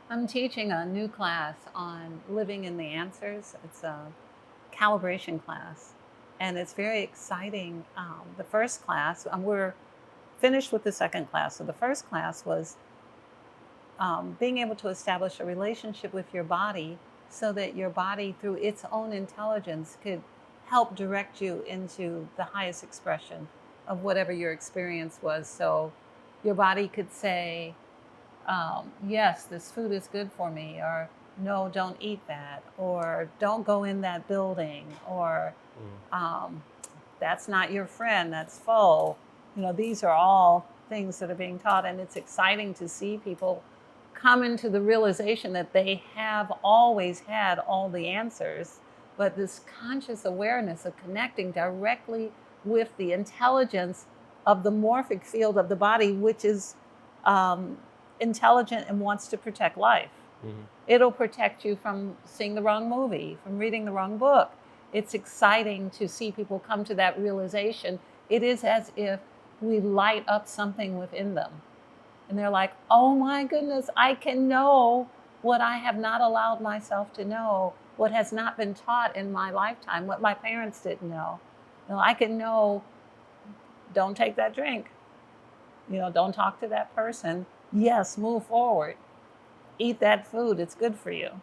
I'm teaching a new class on living in the answers. It's a calibration class, and it's very exciting. The first class, we're finished with the second class. So the first class was being able to establish a relationship with your body so that your body, through its own intelligence, could help direct you into the highest expression of whatever your experience was. So your body could say, yes, this food is good for me, or no, don't eat that, or don't go in that building, or um, that's not your friend, that's foe. These are all things that are being taught, and it's exciting to see people come into the realization that they have always had all the answers, but this conscious awareness of connecting directly with the intelligence of the morphic field of the body, which is intelligent and wants to protect life. Mm-hmm. It'll protect you from seeing the wrong movie, from reading the wrong book. It's exciting to see people come to that realization. It is as if we light up something within them. And they're like, oh my goodness, I can know what I have not allowed myself to know, what has not been taught in my lifetime, what my parents didn't know. I can know, don't take that drink. Don't talk to that person. Yes, move forward. Eat that food, it's good for you.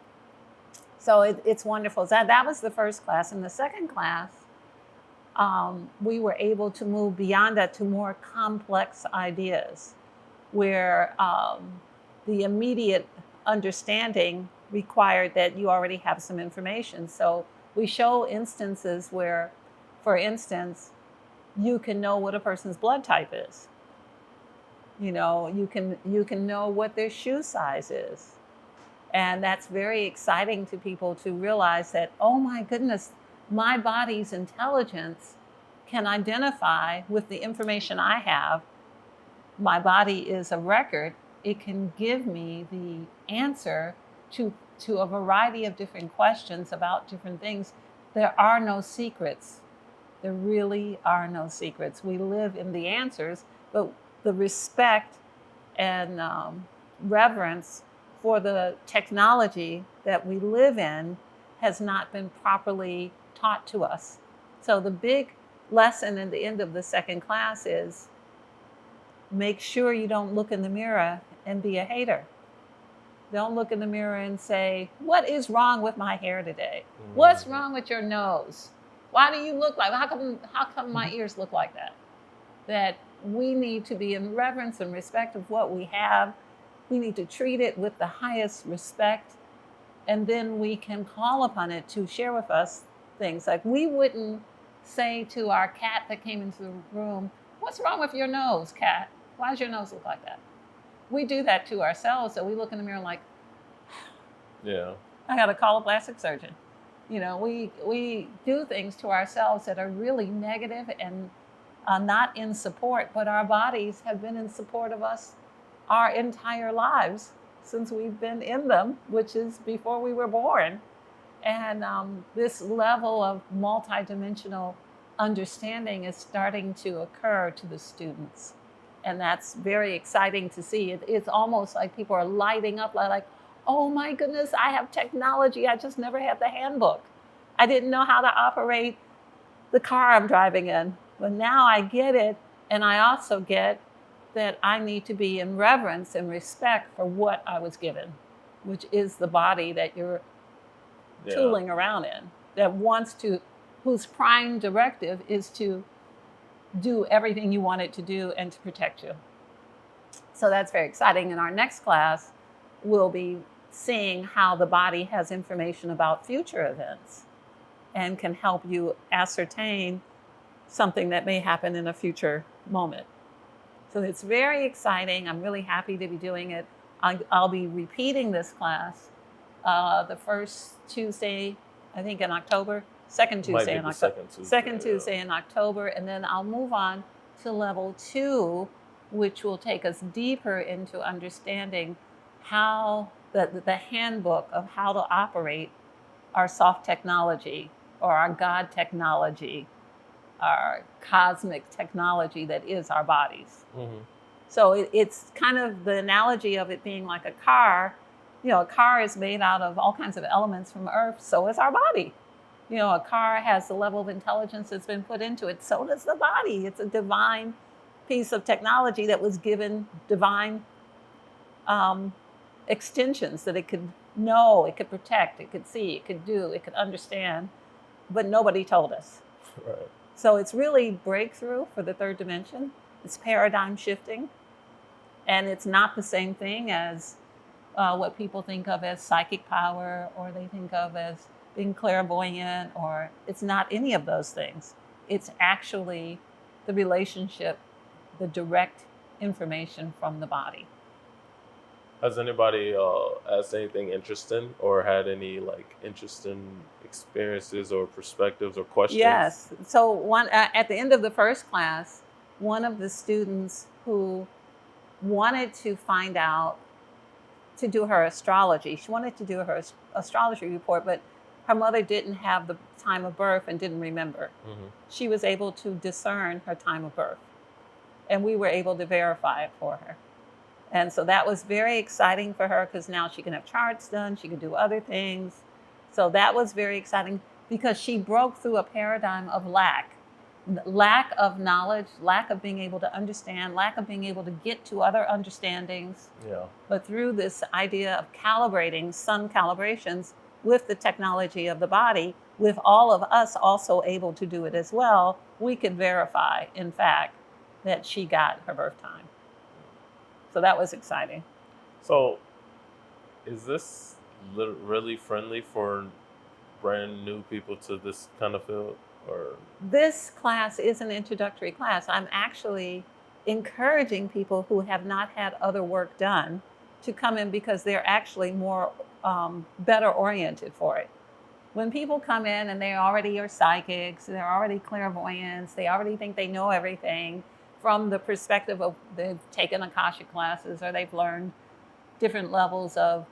So it's wonderful. That was the first class. In the second class, we were able to move beyond that to more complex ideas where the immediate understanding required that you already have some information. So we show instances where, for instance, you can know what a person's blood type is. You can know what their shoe size is. And that's very exciting to people to realize that, oh my goodness, my body's intelligence can identify with the information I have. My body is a record. It can give me the answer to a variety of different questions about different things. There are no secrets. There really are no secrets. We live in the answers, but the respect and reverence for the technology that we live in has not been properly taught to us. So the big lesson in the end of the second class is make sure you don't look in the mirror and be a hater. Don't look in the mirror and say, what is wrong with my hair today? Mm-hmm. What's wrong with your nose? Why do you look like, how come my ears look like that? That we need to be in reverence and respect of what we have. We need to treat it with the highest respect. And then we can call upon it to share with us things. Like we wouldn't say to our cat that came into the room, what's wrong with your nose, cat? Why does your nose look like that? We do that to ourselves. So we look in the mirror like, yeah, I got to call a plastic surgeon. We do things to ourselves that are really negative and not in support, but our bodies have been in support of us our entire lives since we've been in them, which is before we were born. And this level of multidimensional understanding is starting to occur to the students. And that's very exciting to see. It's almost like people are lighting up like, oh my goodness, I have technology. I just never had the handbook. I didn't know how to operate the car I'm driving in. But now I get it. And I also get that I need to be in reverence and respect for what I was given, which is the body that you're tooling around in, whose prime directive is to do everything you want it to do and to protect you. So that's very exciting. In our next class, we'll be seeing how the body has information about future events and can help you ascertain something that may happen in a future moment. So it's very exciting. I'm really happy to be doing it. I'll be repeating this class the first Tuesday, I think in October, second Tuesday in October. Second Tuesday in October, and then I'll move on to level 2, which will take us deeper into understanding how the handbook of how to operate our soft technology or our God technology, our cosmic technology that is our bodies. Mm-hmm. So it's kind of the analogy of it being like a car. a car is made out of all kinds of elements from Earth, so is our body. A car has the level of intelligence that's been put into it, so does the body. It's a divine piece of technology that was given divine extensions that it could know, it could protect, it could see, it could do, it could understand, but nobody told us. Right. So it's really breakthrough for the third dimension. It's paradigm shifting, and it's not the same thing as what people think of as psychic power, or they think of as being clairvoyant, or it's not any of those things. It's actually the relationship, the direct information from the body. Has anybody asked anything interesting or had any interesting experiences or perspectives or questions? Yes. So at the end of the first class, one of the students who wanted to find out, to do her astrology, she wanted to do her astrology report, but her mother didn't have the time of birth and didn't remember. Mm-hmm. She was able to discern her time of birth, and we were able to verify it for her. And so that was very exciting for her, because now she can have charts done, she can do other things. So that was very exciting, because she broke through a paradigm of lack of knowledge, lack of being able to understand, lack of being able to get to other understandings. Yeah. But through this idea of calibrating, sun calibrations, with the technology of the body, with all of us also able to do it as well, we could verify, in fact, that she got her birth time. So that was exciting. So is this really friendly for brand new people to this kind of field? Or this class is an introductory class. I'm actually encouraging people who have not had other work done to come in, because they're actually more better oriented for it. When people come in and they already are psychics, they're already clairvoyants, they already think they know everything from the perspective of they've taken Akashic classes, or they've learned different levels of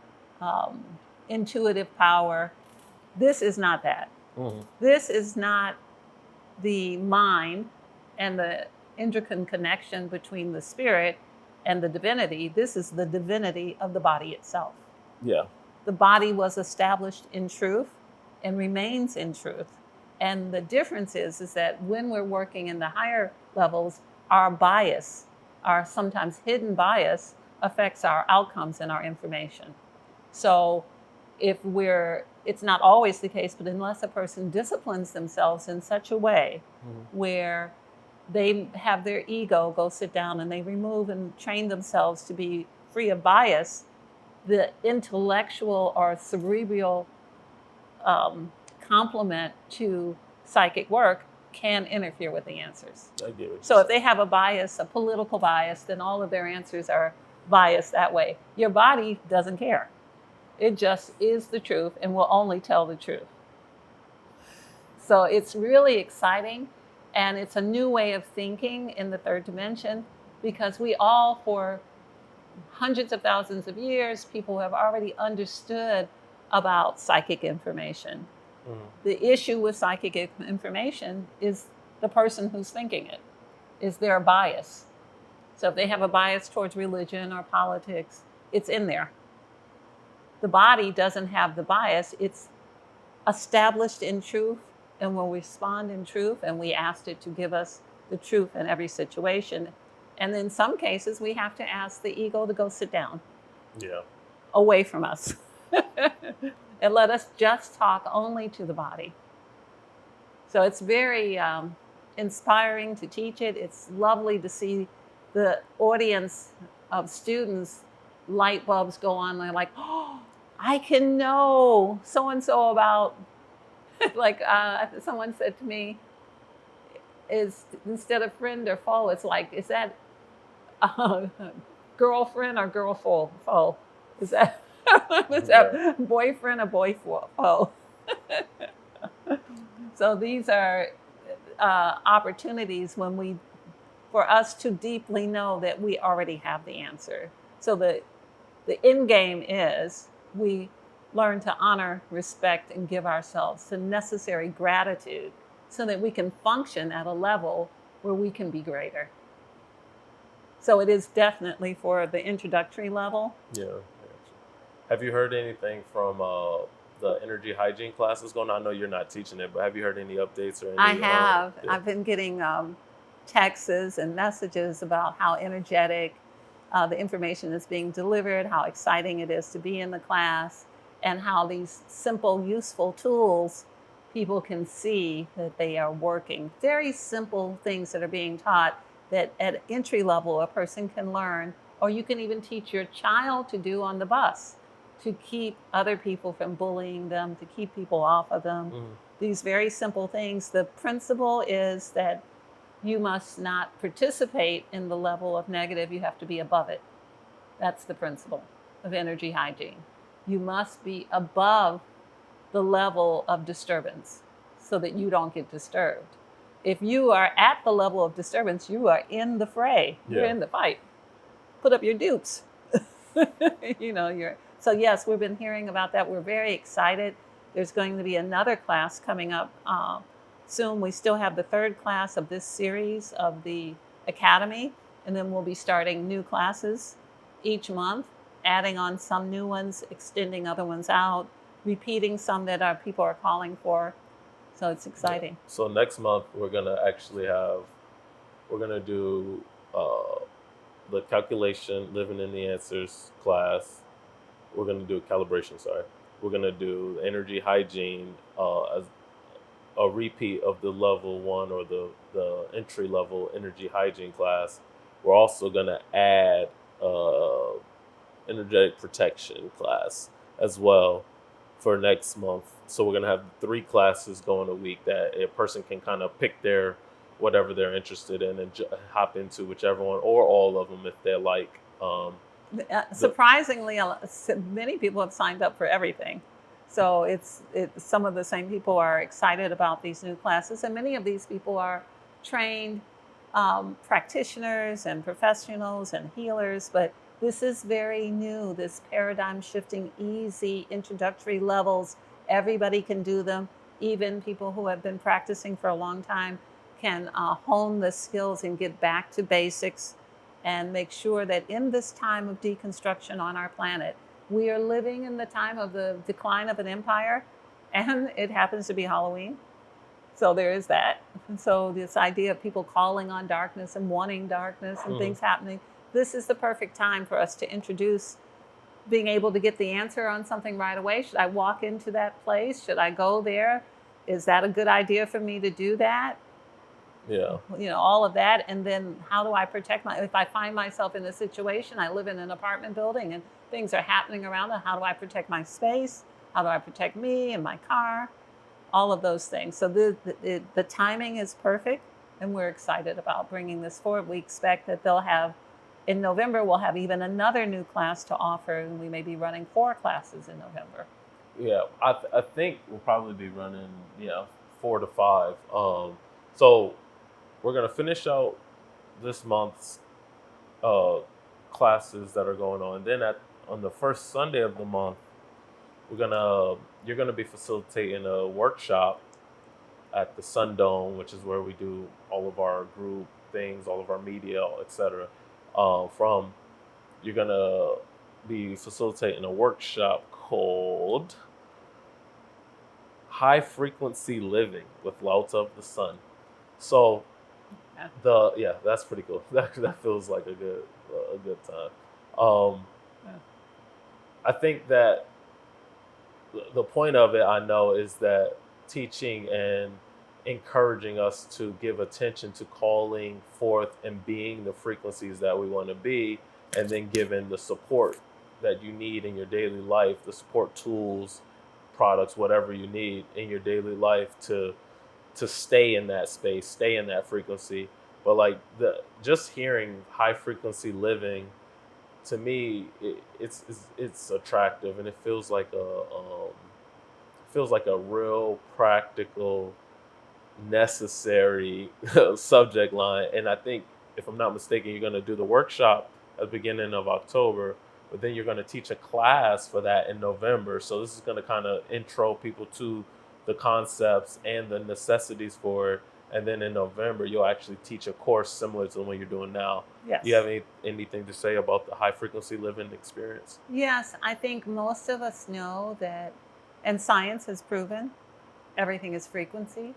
intuitive power. This is not that. mm-hmm. This is not the mind and the intricate connection between the spirit and the divinity. This is the divinity of the body itself. Yeah. The body was established in truth and remains in truth. And the difference is that when we're working in the higher levels, our bias, our sometimes hidden bias, affects our outcomes and our information. So it's not always the case, but unless a person disciplines themselves in such a way mm-hmm. where they have their ego go sit down and they remove and train themselves to be free of bias, the intellectual or cerebral complement to psychic work can interfere with the answers. I get it. So if they have a bias, a political bias, then all of their answers are biased that way. Your body doesn't care. It just is the truth and will only tell the truth. So it's really exciting, and it's a new way of thinking in the third dimension, because we all, for hundreds of thousands of years, people have already understood about psychic information. Mm-hmm. The issue with psychic information is the person who's thinking it, is their bias. So if they have a bias towards religion or politics, it's in there. The body doesn't have the bias. It's established in truth and will respond in truth, and we asked it to give us the truth in every situation. And in some cases, we have to ask the ego to go sit down. Yeah. Away from us. And let us just talk only to the body. So it's very inspiring to teach it. It's lovely to see the audience of students, light bulbs go on. They're like, oh, I can know so-and-so about, someone said to me, is instead of friend or foe, it's like, is that a girlfriend or girl foe? Is that boyfriend or boy foe? So these are opportunities for us to deeply know that we already have the answer. So the end game is we learn to honor, respect, and give ourselves the necessary gratitude so that we can function at a level where we can be greater. So it is definitely for the introductory level. Yeah. Have you heard anything from the energy hygiene classes going on? I know you're not teaching it, but have you heard any updates or I any? have. Yeah. I've been getting texts and messages about how energetic the information is being delivered, how exciting it is to be in the class, and how these simple, useful tools people can see that they are working. Very simple things that are being taught that at entry level a person can learn, or you can even teach your child to do on the bus to keep other people from bullying them, to keep people off of them. Mhm. These very simple things. The principle is that you must not participate in the level of negative, you have to be above it. That's the principle of energy hygiene. You must be above the level of disturbance so that you don't get disturbed. If you are at the level of disturbance, you are in the fray, you're Yeah. in the fight. Put up your dukes. You're so yes, we've been hearing about that. We're very excited. There's going to be another class coming up soon. We still have the third class of this series of the academy, and then we'll be starting new classes each month, adding on some new ones, extending other ones out, repeating some that our people are calling for. So it's exciting. Yeah. So next month we're gonna do uh, the calculation, living in the answers class. We're gonna do calibration. Sorry, we're gonna do energy hygiene as a repeat of the level one or the entry level energy hygiene class. We're also gonna add uh, energetic protection class as well for next month. So we're gonna have 3 classes going a week that a person can kind of pick their whatever they're interested in and hop into whichever one or all of them if they like. Surprisingly, many people have signed up for everything. So some of the same people are excited about these new classes, and many of these people are trained practitioners and professionals and healers. But this is very new. This paradigm shifting, easy introductory levels. Everybody can do them. Even people who have been practicing for a long time can hone the skills and get back to basics and make sure that in this time of deconstruction on our planet, we are living in the time of the decline of an empire, and it happens to be Halloween. So there is that. And so this idea of people calling on darkness and wanting darkness and things happening, this is the perfect time for us to introduce being able to get the answer on something right away. Should I walk into that place? Should I go there? Is that a good idea for me to do that? Yeah. All of that. And then how do I protect if I find myself in a situation, I live in an apartment building and things are happening around it, how do I protect my space? How do I protect me and my car? All of those things. So the timing is perfect, and we're excited about bringing this forward. We expect that in November, we'll have even another new class to offer, and we may be running 4 classes in November. Yeah, I think we'll probably be running 4 to 5. So we're gonna finish out this month's classes that are going on. Then on the first Sunday of the month, you're gonna be facilitating a workshop at the Sun Dome, which is where we do all of our group things, all of our media, etc. You're gonna be facilitating a workshop called High Frequency Living with LaOta of the Sun. So that's pretty cool. That feels like a good time. Yeah. I think that the point of it, I know, is that teaching and encouraging us to give attention to calling forth and being the frequencies that we want to be, and then giving the support that you need in your daily life, the support tools, products, whatever you need in your daily life to stay in that space, stay in that frequency. But like just hearing high frequency living, to me, it's attractive, and it feels like a real practical, necessary subject line. And I think, if I'm not mistaken, you're going to do the workshop at the beginning of October, but then you're going to teach a class for that in November. So this is going to kind of intro people to the concepts and the necessities for it. And then in November, you'll actually teach a course similar to the one you're doing now. Yes. Do you have anything to say about the high frequency living experience? Yes, I think most of us know that, and science has proven everything is frequency.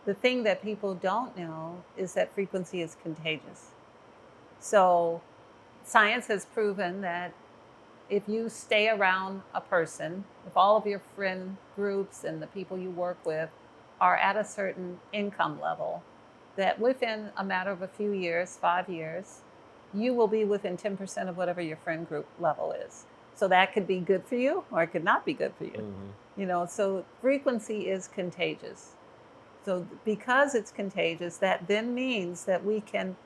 The thing that people don't know is that frequency is contagious. So science has proven that if you stay around a person, if all of your friend groups and the people you work with are at a certain income level, that within a matter of a few years, 5 years, you will be within 10% of whatever your friend group level is. So that could be good for you or it could not be good for you. Mm-hmm. So frequency is contagious. So because it's contagious, that then means that we can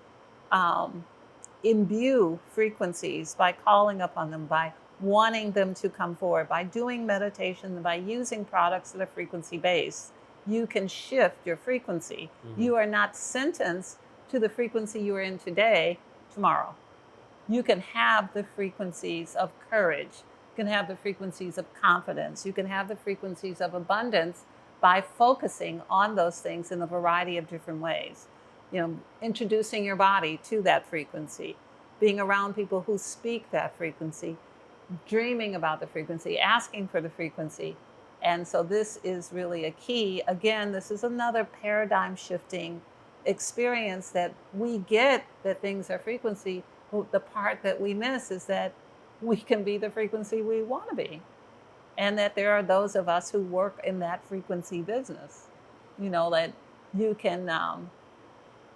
imbue frequencies by calling upon them, by wanting them to come forward, by doing meditation, by using products that are frequency based. You can shift your frequency. Mm-hmm. You are not sentenced to the frequency you are in today, tomorrow. You can have the frequencies of courage. You can have the frequencies of confidence. You can have the frequencies of abundance by focusing on those things in a variety of different ways. Introducing your body to that frequency, being around people who speak that frequency, dreaming about the frequency, asking for the frequency. And so this is really a key. Again, this is another paradigm shifting experience that we get that things are frequency. The part that we miss is that we can be the frequency we want to be. And that there are those of us who work in that frequency business, that you can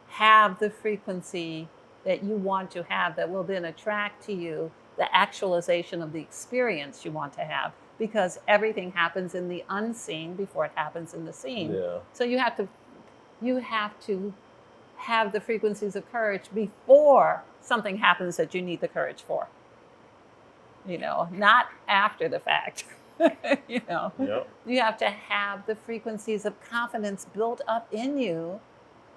have the frequency that you want to have that will then attract to you the actualization of the experience you want to have, because everything happens in the unseen before it happens in the seen. Yeah. So you have to have the frequencies of courage before something happens that you need the courage for. Not after the fact. Yep. You have to have the frequencies of confidence built up in you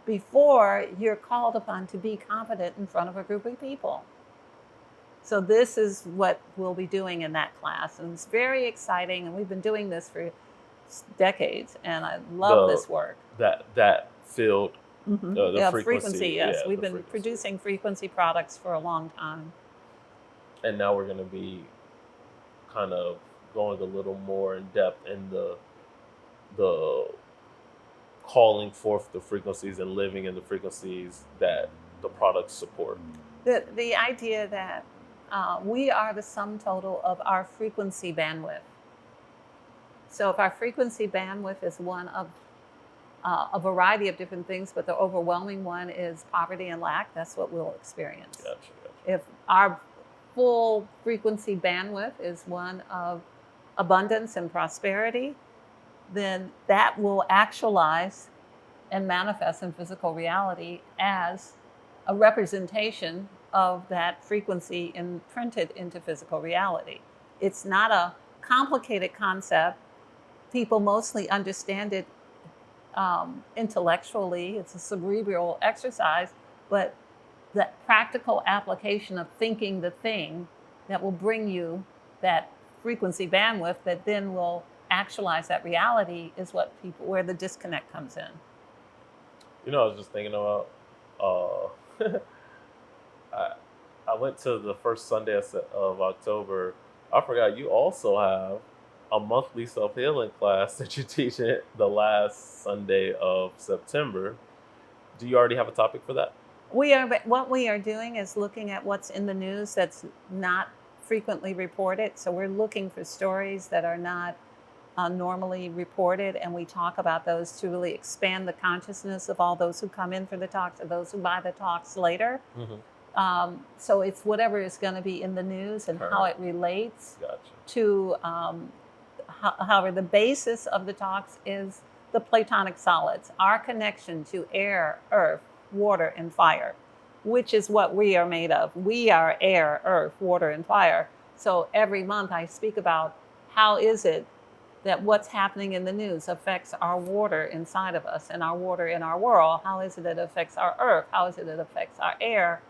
before you're called upon to be confident in front of a group of people. So this is what we'll be doing in that class, and it's very exciting, and we've been doing this for decades, and I love this work. That field, Mm-hmm. the frequency, yes. Yeah, we've been producing frequency products for a long time. And now we're going to be kind of going a little more in depth in the calling forth the frequencies and living in the frequencies that the products support. The idea that we are the sum total of our frequency bandwidth. So if our frequency bandwidth is one of a variety of different things, but the overwhelming one is poverty and lack, that's what we'll experience. Gotcha. If our full frequency bandwidth is one of abundance and prosperity, then that will actualize and manifest in physical reality as a representation of that frequency imprinted into physical reality. It's not a complicated concept. People mostly understand it intellectually. It's a cerebral exercise, but the practical application of thinking the thing that will bring you that frequency bandwidth that then will actualize that reality is where the disconnect comes in. I was just thinking about, I went to the first Sunday of October. I forgot you also have a monthly self-healing class that you teach it the last Sunday of September. Do you already have a topic for that? What we are doing is looking at what's in the news that's not frequently reported. So we're looking for stories that are not normally reported, and we talk about those to really expand the consciousness of all those who come in for the talks and those who buy the talks later. Mm-hmm. So it's whatever is going to be in the news and how it relates to, however, the basis of the talks is the Platonic solids, our connection to air, earth, water, and fire, which is what we are made of. We are air, earth, water, and fire. So every month I speak about how is it that what's happening in the news affects our water inside of us and our water in our world. How is it that it affects our earth? How is it that it affects our air?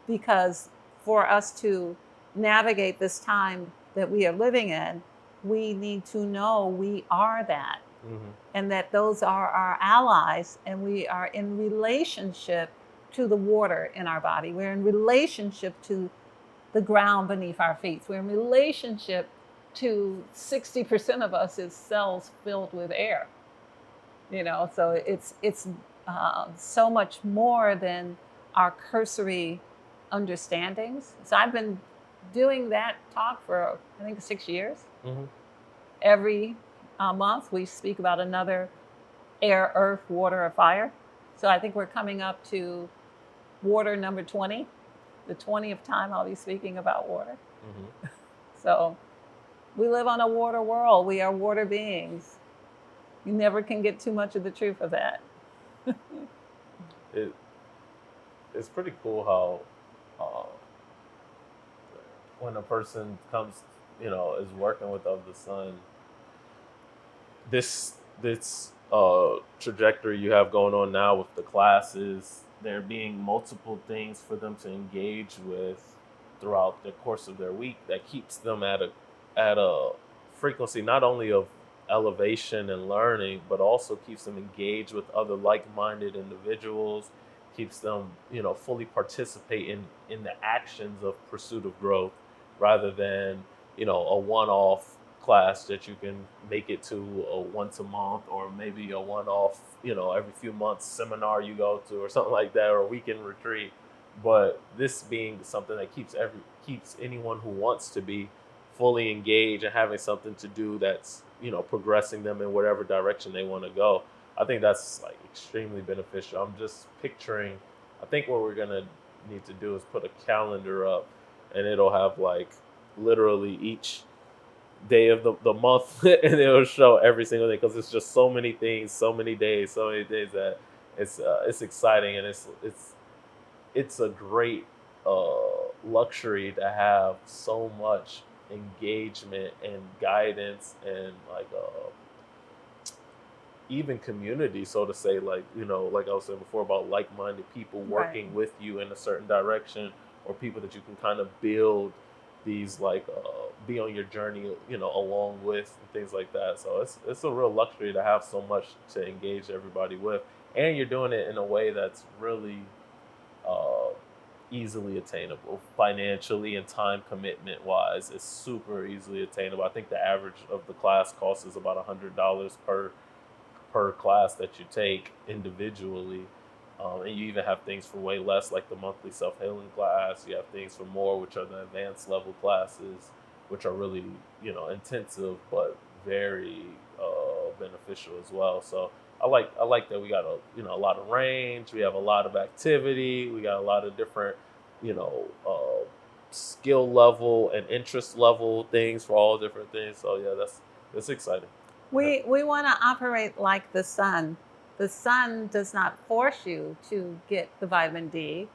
Because for us to navigate this time that we are living in, we need to know we are that. Hmm. and that those are our allies, and we are in relationship to the water in our body. We're in relationship to the ground beneath our feet. We're in relationship to 60% of us is cells filled with air. So it's so much more than our cursory understandings. So I've been doing that talk for I think 6 years. Hmm. Every month we speak about another air, earth, water, or fire. So I think we're coming up to water number 20, the 20th time I'll be speaking about water. Hmm. So we live on a water world. We are water beings. You never can get too much of the truth of that. It it's pretty cool how when a person comes, is working with Of the Sun, this trajectory you have going on now with the classes, there being multiple things for them to engage with throughout the course of their week that keeps them at a frequency not only of elevation and learning, but also keeps them engaged with other like-minded individuals, keeps them, fully participate in the actions of pursuit of growth rather than, a one-off class that you can make it to a once a month, or maybe a one-off, every few months seminar you go to or something like that, or a weekend retreat. But this being something that keeps anyone who wants to be fully engaged and having something to do that's, progressing them in whatever direction they want to go. I think that's like extremely beneficial. I'm just picturing, I think what we're gonna need to do is put a calendar up, and it'll have like literally each day of the month and it'll show every single day, because it's just so many things, so many days that it's exciting, and it's a great luxury to have so much engagement and guidance and like even community, so to say, like, like I was saying before about like-minded people working Right. with you in a certain direction, or people that you can kind of build these like be on your journey, along with, and things like that. So it's a real luxury to have so much to engage everybody with, and you're doing it in a way that's really uh, easily attainable financially and time commitment wise. It's super easily attainable. I think the average of the class cost is about $100 per class that you take individually. And you even have things for way less, like the monthly self-healing class. You have things for more, which are the advanced level classes, which are really, intensive, but very beneficial as well. So I like that we got a lot of range. We have a lot of activity. We got a lot of different, skill level and interest level things for all different things. So yeah, that's exciting. We want to operate like the sun. The sun does not force you to get the vitamin D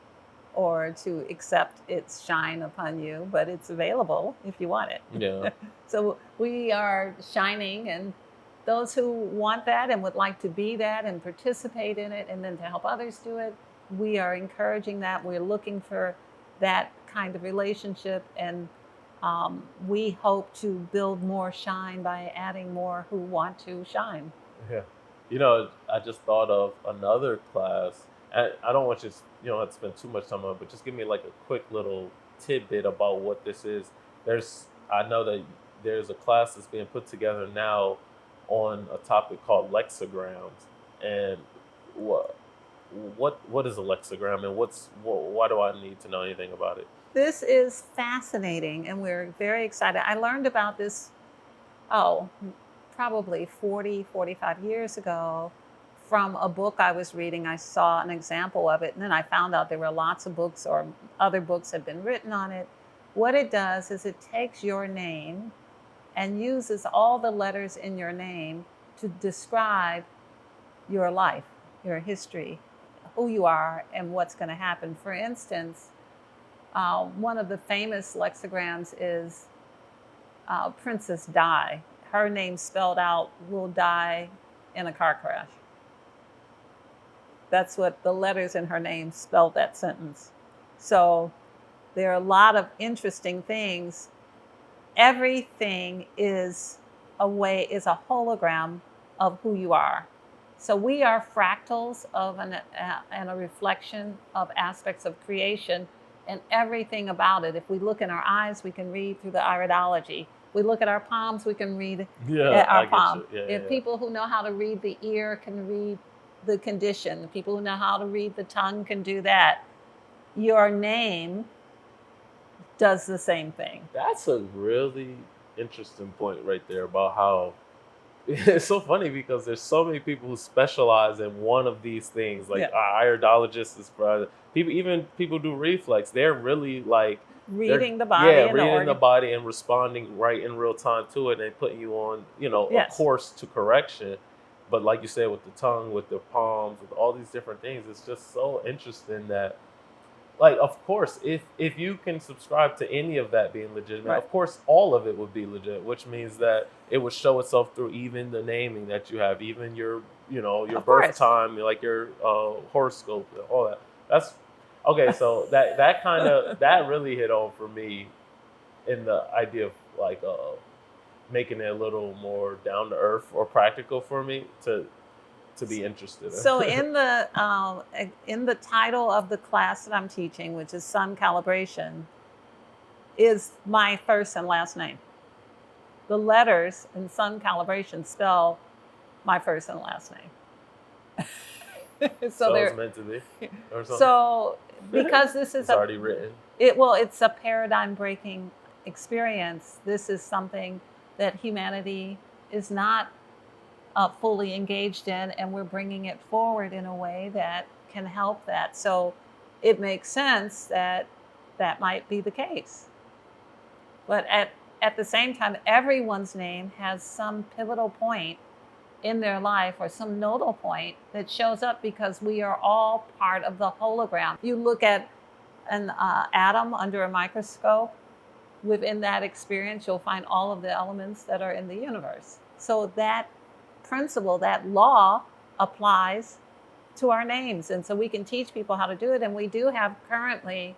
or to accept its shine upon you, but it's available if you want Yeah. it. So we are shining, and those who want that and would like to be that and participate in it, and then to help others do it, we are encouraging that. We're looking for that kind of relationship, and we hope to build more shine by adding more who want to shine. Yeah. I just thought of another class. And I don't want you to, have to spend too much time on it, but just give me like a quick little tidbit about what this is. I know that there's a class that's being put together now on a topic called lexograms. And what what is a lexogram, and why do I need to know anything about it? This is fascinating, and we're very excited. I learned about this, oh, probably 40, 45 years ago from a book I was reading. I saw an example of it, and then I found out there were lots of books or other books had been written on it. What it does is it takes your name and uses all the letters in your name to describe your life, your history, who you are, and what's going to happen. For instance, one of the famous lexicograms is Princess Di. Her name spelled out will die in a car crash. That's what the letters in her name spelled that sentence. So there are a lot of interesting things. Everything is a hologram of who you are. So we are fractals of and a reflection of aspects of creation and everything about it. If we look in our eyes, we can read through the iridology. We look at our palms, we can read our palm. If people who know how to read the ear can read the condition, people who know how to read the tongue can do that. Your name does the same thing. That's a really interesting point right there about how it's so funny because there's so many people who specialize in one of these things. Like iridologists is for people, even people who do reflex. They're really like reading the body, reading the body and responding right in real time to it and putting you on, a course to correction. But like you said, with the tongue, with the palms, with all these different things, it's just so interesting that, like, of course, if you can subscribe to any of that being legitimate, of course, all of it would be legit, which means that it would show itself through even the naming that you have, even your, your birth time, like your horoscope, all that. That's okay. So that kind of that really hit home for me in the idea of like making it a little more down to earth or practical for me to be interested in. So in the title of the class that I'm teaching, which is Sun Calibration, is my first and last name. The letters in Sun Calibration spell my first and last name. So it's meant to be. Or something? So because this is already written. It's a paradigm breaking experience. This is something that humanity is not fully engaged in, and we're bringing it forward in a way that can help that. So it makes sense that that might be the case. But at the same time, everyone's name has some pivotal point in their life or some nodal point that shows up because we are all part of the hologram. You look at an atom under a microscope, within that experience, you'll find all of the elements that are in the universe. So that principle, that law applies to our names. And so we can teach people how to do it. And we do have currently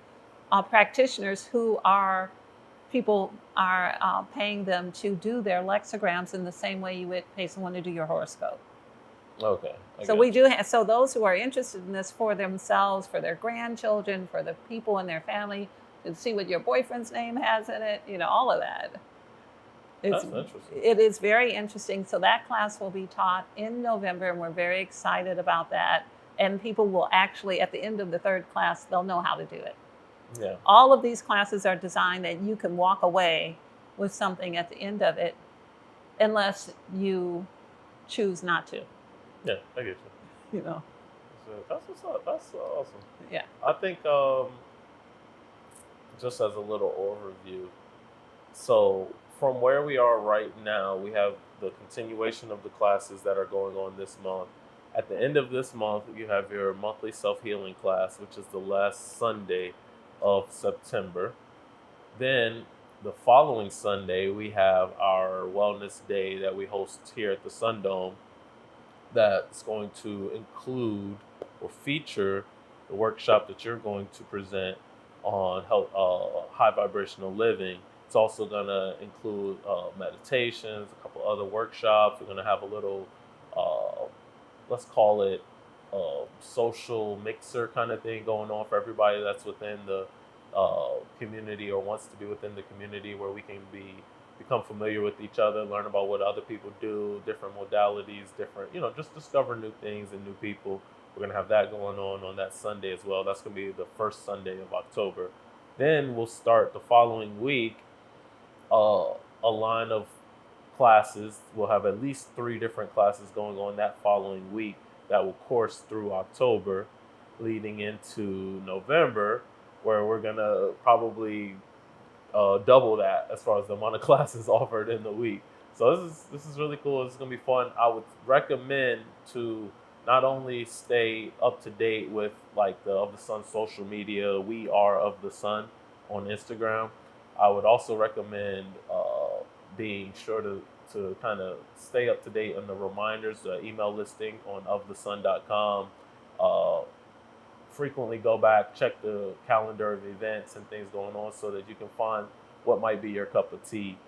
practitioners who are, people are paying them to do their lexicograms in the same way you would pay someone to do your horoscope. Okay. So we do have, so those who are interested in this for themselves, for their grandchildren, for the people in their family, to see what your boyfriend's name has in it, all of that. That's interesting. It is very interesting. So that class will be taught in November, and we're very excited about that. And people will actually, at the end of the third class, they'll know how to do it. Yeah. All of these classes are designed that you can walk away with something at the end of it, unless you choose not to. Yeah, I get you. So that's what's up. That's awesome. Yeah. I think just as a little overview, so from where we are right now, we have the continuation of the classes that are going on this month. At the end of this month, you have your monthly self-healing class, which is the last Sunday of September. Then the following Sunday, we have our wellness day that we host here at the Sun Dome. That's going to include or feature the workshop that you're going to present on health, high vibrational living. It's also going to include meditations, a couple other workshops. We're going to have a little, let's call it social mixer kind of thing going on for everybody that's within the community or wants to be within the community, where we can become familiar with each other, learn about what other people do, different modalities, different, just discover new things and new people. We're going to have that going on that Sunday as well. That's going to be the first Sunday of October. Then we'll start the following week a line of classes. We'll have at least 3 different classes going on that following week that will course through October, leading into November, where we're going to probably double that as far as the amount of classes offered in the week. So this is really cool. This is going to be fun. I would recommend to not only stay up to date with like the Of The Sun social media, we are Of The Sun on Instagram. I would also recommend being sure to kind of stay up to date on the reminders, the email listing on ofthesun.com. Frequently go back, check the calendar of events and things going on so that you can find what might be your cup of tea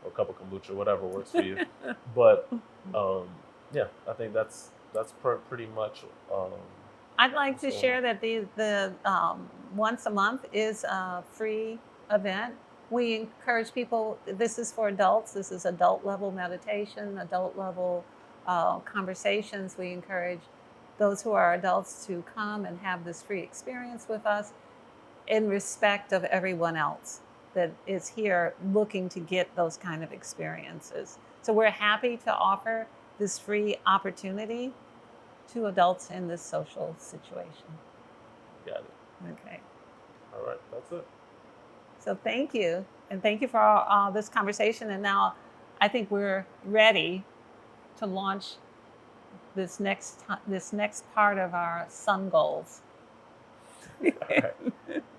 or a cup of kombucha, whatever works for you. But yeah, I think that's pretty much. I'd like what's to going share on. that the once a month is a free event. We encourage people. This is for adults. This is adult level meditation, adult level conversations. We encourage those who are adults to come and have this free experience with us, in respect of everyone else that is here looking to get those kind of experiences. So we're happy to offer this free opportunity to adults in this social situation. Got it. Okay. All right, that's it. So thank you. And thank you for all this conversation. And now I think we're ready to launch this next part of our sun goals. All right.